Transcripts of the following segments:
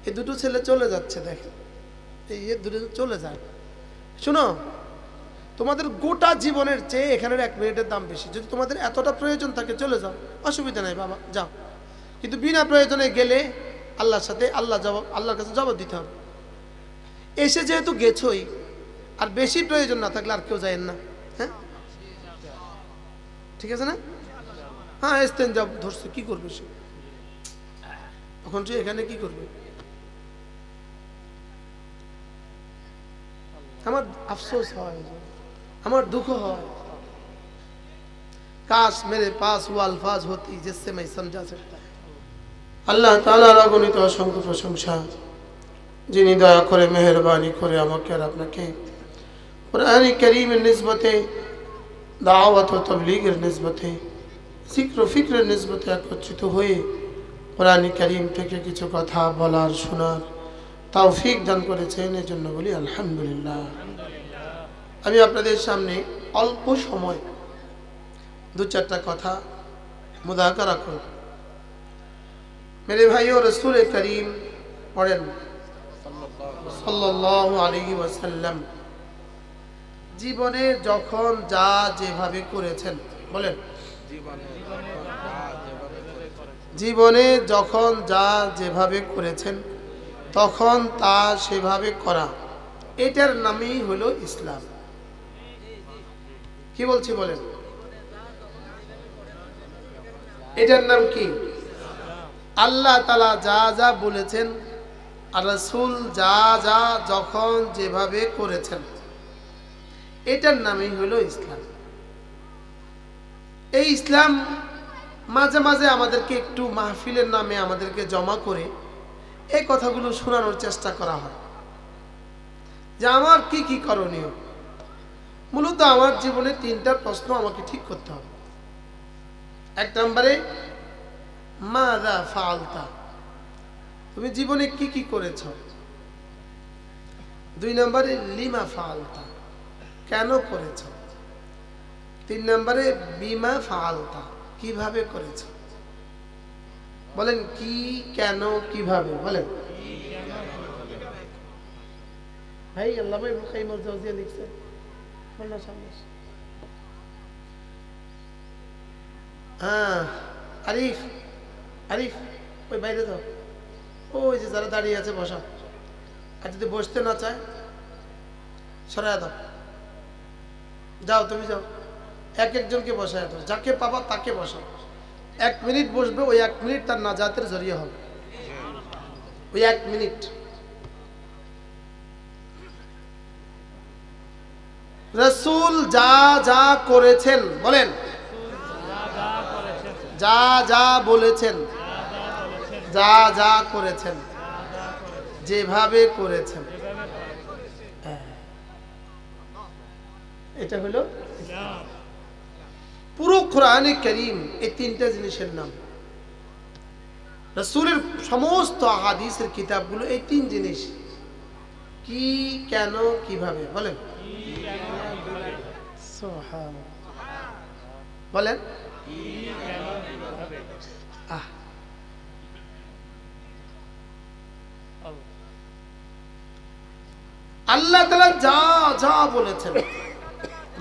এই দুটো ছেলে চলে যাচ্ছে, দেখেন এই দুটো চলে যায়। শোনো, তোমাদের গোটা জীবনের চেয়ে এখানের 1 মিনিটের দাম বেশি। যদি তোমাদের এতটা প্রয়োজন থাকে চলে যাও, অসুবিধা নাই বাবা, যাও। কিন্তু বিনা প্রয়োজনে গেলে আল্লাহর সাথে আল্লাহর কাছে জবাব দিতে হবে। এসে যেহেতু গেছোই, আর বেশি প্রয়োজন না থাকলে আর কেউ যায়েন না। হ্যাঁ, ঠিক আছে না? হ্যাঁ, এসতেন যাব ধরছে, কি করবে সে এখন? সে এখানে কি করবে? আমার আফসোস হয়, আমার দুঃখ হয়, কাশ মেরে পাস वो अल्फाज होती जिससे मैं समझा सकता। আল্লাহ তাআলার অগণিত অসংখ্য প্রশংসা, যিনি দয়া করে মেহেরবানি করে আমাকে আর আপনাকে কোরআন কারীমের নিসবতে, দাওয়াত ও তাবলীগের নিসবতে, জিক্র ও ফিকরের নিসবতে একত্রিত হয়ে কোরআন কারীম থেকে কিছু কথা বলার শোনার তৌফিক দান করেছেন, এর জন্য বলি আলহামদুলিল্লাহ। আমি আপনাদের সামনে অল্প সময় 2-4টা কথা মুযাকারা করব। मेरे भाइयों, रसूल करीम पढ़ें सल्लल्लाहु अलैहि वसल्लम জীবনে যখন যা যেভাবে করেছেন, বলেন জীবনে যখন যা যেভাবে করেছেন তখন তা সেভাবে করা, এটার নামই হলো ইসলাম। কি বলছি বলেন? এটার নাম কি? আল্লাহ তাআলা যা যা বলেছেন আর রাসূল যা যা যখন যেভাবে করেছেন, এটার নামই হলো ইসলাম। এই ইসলাম মাঝে মাঝে আমাদেরকে একটু মাহফিলের নামে আমাদেরকে জমা করে এই কথাগুলো শোনানোর চেষ্টা করা হয় যে আমার কি কি করণীয়। মূলত আমার জীবনে 3টা প্রশ্ন আমাকে ঠিক করতে হবে। 1 নম্বরে মাযা ফাআলতা, তুমি জীবনে কি কি করেছো। 2 নম্বরে লিমা ফাআলতা, কেন করেছো। 3 নম্বরে বিমা ফাআলতা, কিভাবে করেছো। বলেন কি, কেন, কিভাবে, বলেন। ভাই আল্লামা ইবনে কাইয়িম আল-জাওজিয়া লিখছেন, বলনা সামনে। হ্যাঁ, আরিফ আরিফ ওই বাইরে যাও, ওই যে যারা দাঁড়িয়ে আছে বসা, আর যদি বসতে না চায় সরায় দাও, যাও তুমি যাও, এক একজনকে বসায় দাও, যাকে পাবা তাকে বসাও। 1 মিনিট বসবে, ওই 1 মিনিট তার নাজাতের জরিয়া হবে, ওই 1 মিনিট। রাসূল যা যা করেছেন, বলেন যা যা বলেছেন, যা যা করেছেন, যেভাবে করেছেন, এটা হলো পুরো কোরআনে কারীম। এই 3টা জিনিসের নাম। রাসূলের সমস্ত হাদিসের কিতাবগুলো এই 3 জিনিস, কি, কেন, কিভাবে, বলেন সুবহানাল্লাহ, বলেন। আল্লাহ তাআলা যা যা বলেছেন,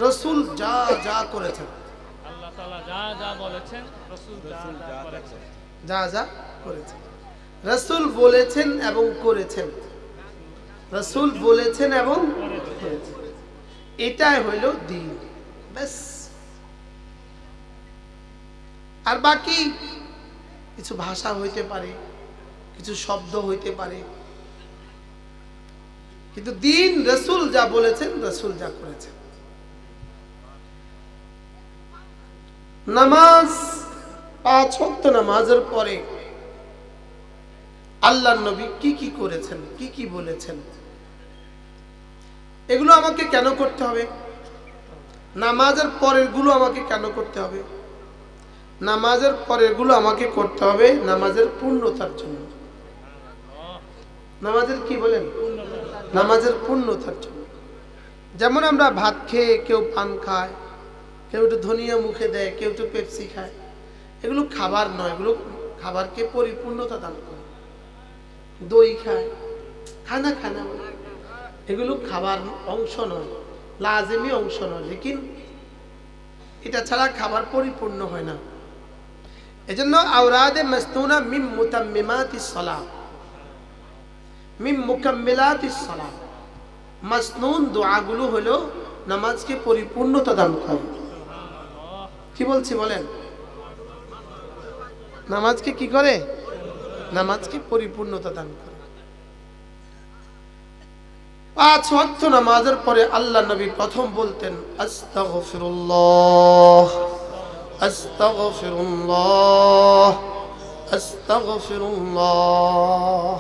রাসূল যা যা করেছেন। আল্লাহ তাআলা যা যা বলেছেন, রাসূল যা যা করেছেন, যা যা করেছেন। রাসূল বলেছেন এবং করেছেন, রাসূল বলেছেন এবং করেছেন, এটাই হইল দ্বীন, ব্যাস। আর বাকি কিছু ভাষা হইতে পারে, কিছু শব্দ হইতে পারে, কিন্তু দ্বীন রাসূল যা বলেছেন, রাসূল যা করেছেন। নামাজ, 5 ওয়াক্ত নামাজের পরে আল্লাহর নবী কি কি করেছেন, কি কি বলেছেন, এগুলো আমাকে কেন করতে হবে। নামাজের পরের গুলো আমাকে কেন করতে হবে। নামাজের পরের গুলো আমাকে করতে হবে নামাজের পূর্ণতার জন্য। নামাজের কি বলেন, নামাজের পূর্ণতার জন্য। যেমন আমরা ভাত খেয়ে কেউ পান খায়, কেউ একটু ধনিয়া মুখে দেয়, কেউ একটু পেপসি খায়, এগুলো খাবার নয়, এগুলো খাবারকে পরিপূর্ণতা দান করে। দই খায়, খানা খানা বলে, এগুলো খাবার অংশ নয়, লাজিমি অংশ নয়, লেকিন এটা ছাড়া খাবার পরিপূর্ণ হয় না। এজন্য আওরাদে মাসনুনা মিন মুতাম্মিমাতিস সালাহ, মিন মুকাম্মিলাতিস সালাহ, মাসনুন দোয়াগুলো হলো নামাজকে পরিপূর্ণতা দান করে। কি বলছি বলেন? নামাজকে কি করে? নামাজকে পরিপূর্ণতা দান করে। 5 ওয়াক্ত নামাজের পরে আল্লাহ নবী প্রথম বলতেন আস্তাগফিরুল্লাহ, আস্তাগফিরুল্লাহ, আস্তাগফিরুল্লাহ।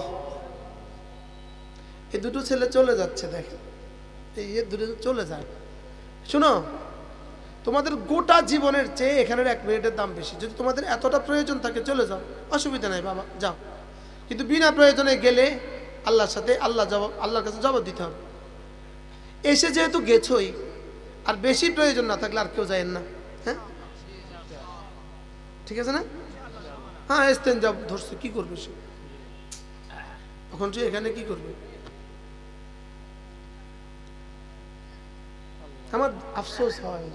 এই দুটো ছেলে চলে যাচ্ছে, দেখেন এই দুটো চলে যায়। শুনো, তোমাদের গোটা জীবনের চেয়ে এখানের 1 মিনিটের দাম বেশি। যদি তোমাদের এতটা প্রয়োজন থাকে চলে যাও, অসুবিধা নাই বাবা, যাও। কিন্তু বিনা প্রয়োজনে গেলে আল্লাহর সাথে আল্লাহর কাছে জবাব দিতে হবে। এসে যেহেতু গেছোই, আর বেশি প্রয়োজন না থাকলে আর কেউ যায়েন না। হ্যাঁ, ঠিক আছে না? হ্যাঁ, এসতেন যাব ধরছে, কি করবে সে এখন? সে এখানে কি করবে? আমার আফসোস হয়,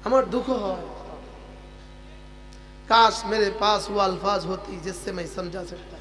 আমার दुख হয়, काश मेरे पास वो अल्फाज होती जिससे मैं समझा सकता।